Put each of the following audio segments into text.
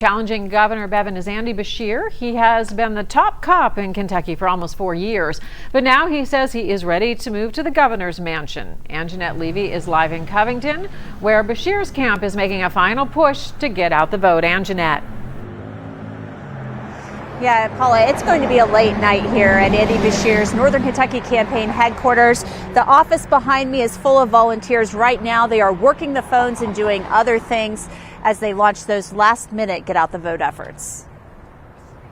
Challenging Governor Bevin is Andy Beshear. He has been the top cop in Kentucky for almost 4 years, but now he says he is ready to move to the governor's mansion. Anjanette Levy is live in Covington, where Beshear's camp is making a final push to get out the vote. Anjanette. Yeah, Paula, it's going to be a late night here at Andy Beshear's Northern Kentucky campaign headquarters. The office behind me is full of volunteers right now. They are working the phones and doing other things as they launch those last-minute get-out-the-vote efforts.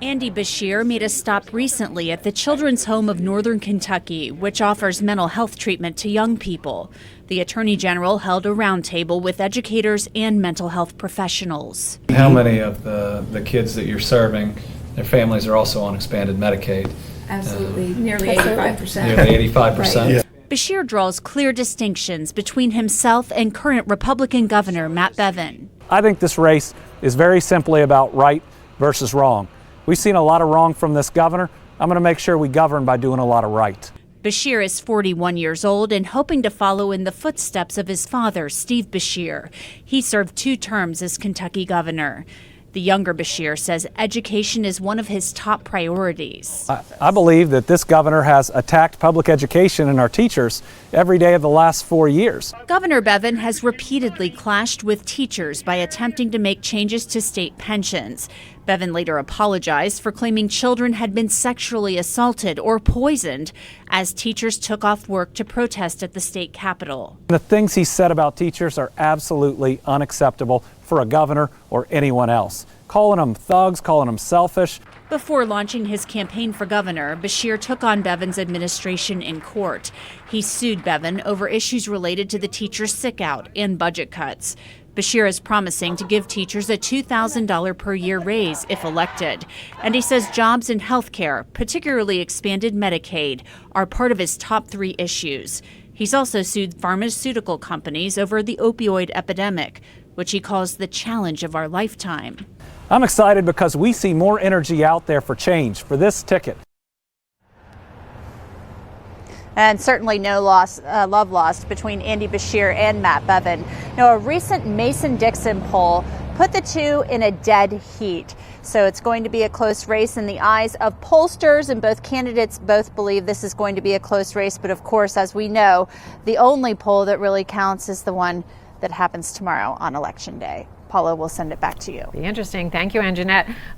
Andy Beshear made a stop recently at the Children's Home of Northern Kentucky, which offers mental health treatment to young people. The Attorney General held a roundtable with educators and mental health professionals. How many of the kids that you're serving, their families are also on expanded Medicaid? Absolutely, nearly 85%. Nearly 85%. Right. Yeah. Beshear draws clear distinctions between himself and current Republican Governor Matt Bevin. I think this race is very simply about right versus wrong. We've seen a lot of wrong from this governor. I'm going to make sure we govern by doing a lot of right. Beshear is 41 years old and hoping to follow in the footsteps of his father, Steve Beshear. He served 2 terms as Kentucky governor. The younger Beshear says education is one of his top priorities. I believe that this governor has attacked public education and our teachers every day of the last 4 years. Governor Bevin has repeatedly clashed with teachers by attempting to make changes to state pensions. Bevin later apologized for claiming children had been sexually assaulted or poisoned as teachers took off work to protest at the state capitol. The things he said about teachers are absolutely unacceptable for a governor or anyone else. Calling them thugs, calling them selfish. Before launching his campaign for governor, Beshear took on Bevin's administration in court. He sued Bevin over issues related to the teacher sick-out and budget cuts. Beshear is promising to give teachers a $2,000 per year raise if elected. And he says jobs and health care, particularly expanded Medicaid, are part of his top 3 issues. He's also sued pharmaceutical companies over the opioid epidemic, which he calls the challenge of our lifetime. I'm excited because we see more energy out there for change for this ticket. And certainly no love lost between Andy Beshear and Matt Bevin. Now, a recent Mason-Dixon poll put the two in a dead heat. So it's going to be a close race in the eyes of pollsters, and both candidates both believe this is going to be a close race. But of course, as we know, the only poll that really counts is the one that happens tomorrow on Election Day. Paula, we'll send it back to you. Be interesting. Thank you, Anjanette.